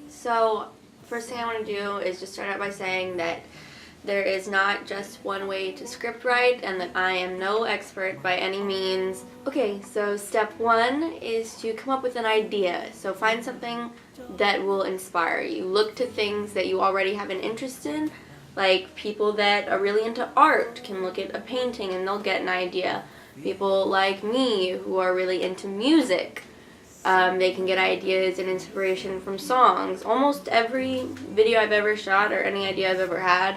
So, first thing I want to do is just start out by saying that there is not just one way to script write and that I am no expert by any means. Okay, so step one is to come up with an idea. So find something that will inspire you. Look to things that you already have an interest in. Like people that are really into art can look at a painting and they'll get an idea. People like me who are really into music, they can get ideas and inspiration from songs. Almost every video I've ever shot or any idea I've ever had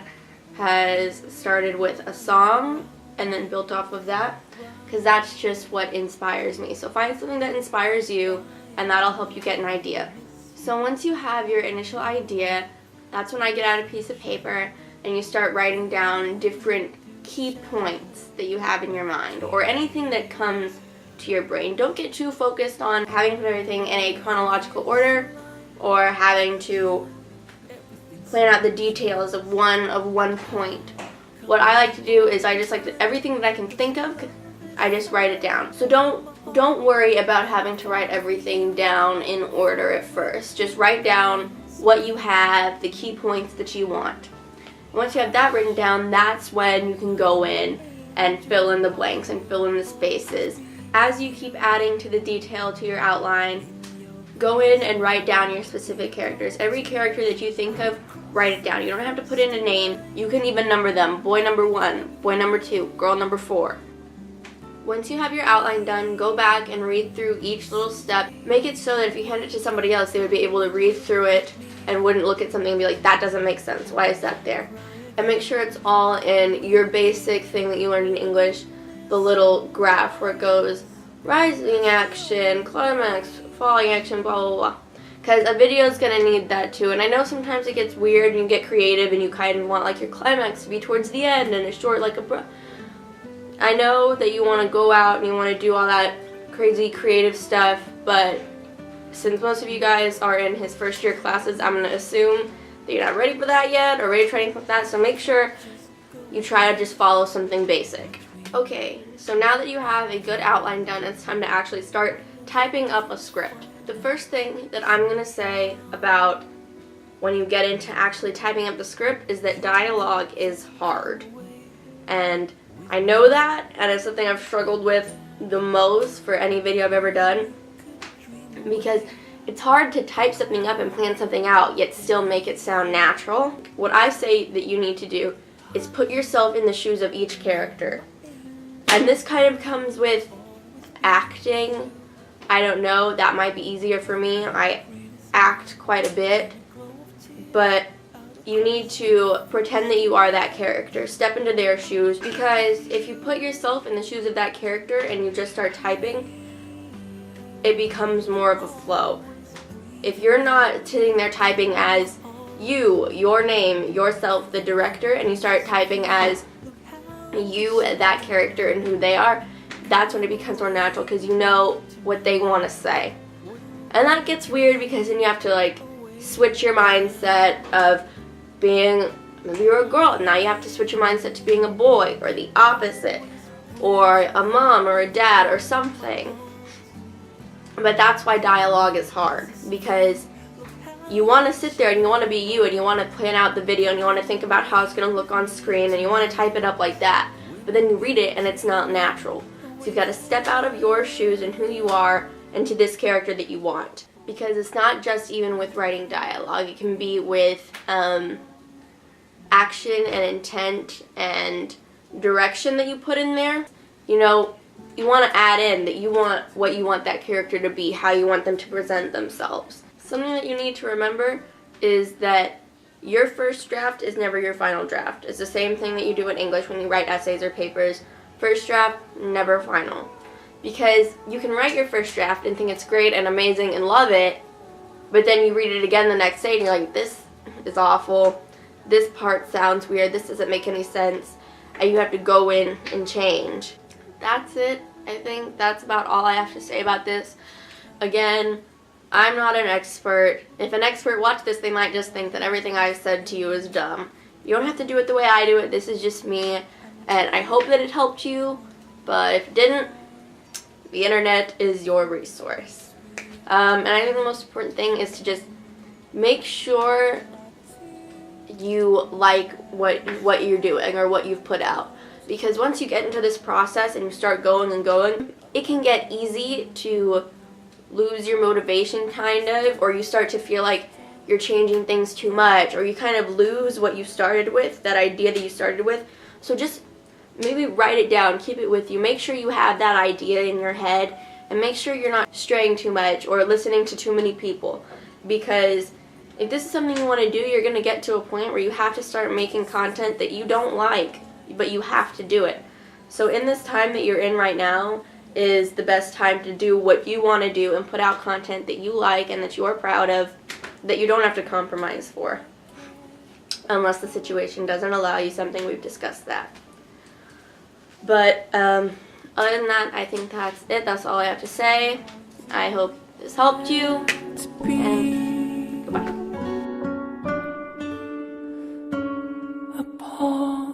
has started with a song and then built off of that, because that's just what inspires me. So find something that inspires you and that'll help you get an idea. So once you have your initial idea, that's when I get out a piece of paper and you start writing down different key points that you have in your mind or anything that comes to your brain. Don't get too focused on having to put everything in a chronological order or having to plan out the details of one point. What I like to do is I just like to, everything that I can think of, I just write it down. So don't worry about having to write everything down in order at first. Just write down what you have, the key points that you want. Once you have that written down, that's when you can go in and fill in the blanks and fill in the spaces. As you keep adding to the detail to your outline, go in and write down your specific characters. Every character that you think of, write it down. You don't have to put in a name. You can even number them. Boy number 1, boy number 2, girl number 4. Once you have your outline done, go back and read through each little step. Make it so that if you hand it to somebody else, they would be able to read through it and wouldn't look at something and be like, that doesn't make sense. Why is that there? And make sure it's all in your basic thing that you learned in English, the little graph where it goes rising action, climax, falling action, blah, blah, blah. Because a video is going to need that too. And I know sometimes it gets weird and you get creative and you kind of want like your climax to be towards the end and a short like a I know that you want to go out and you want to do all that crazy creative stuff, but since most of you guys are in his first year classes, I'm going to assume that you're not ready for that yet or ready for anything like that. So make sure you try to just follow something basic. Okay, so now that you have a good outline done, it's time to actually start typing up a script. The first thing that I'm going to say about when you get into actually typing up the script is that dialogue is hard. And I know that, and it's something I've struggled with the most for any video I've ever done, because it's hard to type something up and plan something out, yet still make it sound natural. What I say that you need to do is put yourself in the shoes of each character. And this kind of comes with acting. I don't know, that might be easier for me. I act quite a bit, but you need to pretend that you are that character. Step into their shoes, because if you put yourself in the shoes of that character and you just start typing, it becomes more of a flow. If you're not sitting there typing as you, your name, yourself, the director, and you start typing as you, that character, and who they are, that's when it becomes more natural because you know what they want to say. And that gets weird because then you have to like switch your mindset of being, maybe you're a girl, and now you have to switch your mindset to being a boy, or the opposite, or a mom or a dad or something. But that's why dialogue is hard, because you want to sit there and you want to be you and you want to plan out the video and you want to think about how it's going to look on screen and you want to type it up like that, but then you read it and it's not natural. So you've got to step out of your shoes and who you are into this character that you want, because it's not just even with writing dialogue. It can be with action and intent and direction that you put in there. You know, you want to add in that you want what you want that character to be, how you want them to present themselves. Something that you need to remember is that your first draft is never your final draft. It's the same thing that you do in English when you write essays or papers. First draft, never final. Because you can write your first draft and think it's great and amazing and love it, but then you read it again the next day and you're like, this is awful, this part sounds weird, this doesn't make any sense, and you have to go in and change. That's it. I think that's about all I have to say about this. Again, I'm not an expert. If an expert watched this, they might just think that everything I've said to you is dumb. You don't have to do it the way I do it. This is just me, and I hope that it helped you, but if it didn't, the internet is your resource. And I think the most important thing is to just make sure you like what you're doing or what you've put out. Because once you get into this process and you start going and going, it can get easy to lose your motivation kind of, or you start to feel like you're changing things too much, or you kind of lose what you started with, that idea that you started with. So just maybe write it down, keep it with you, make sure you have that idea in your head, and make sure you're not straying too much or listening to too many people. Because if this is something you want to do, you're going to get to a point where you have to start making content that you don't like, but you have to do it. So in this time that you're in right now is the best time to do what you want to do and put out content that you like and that you're proud of, that you don't have to compromise for. Unless the situation doesn't allow you something, we've discussed that. But other than that, I think that's it. That's all I have to say. I hope this helped you, and goodbye.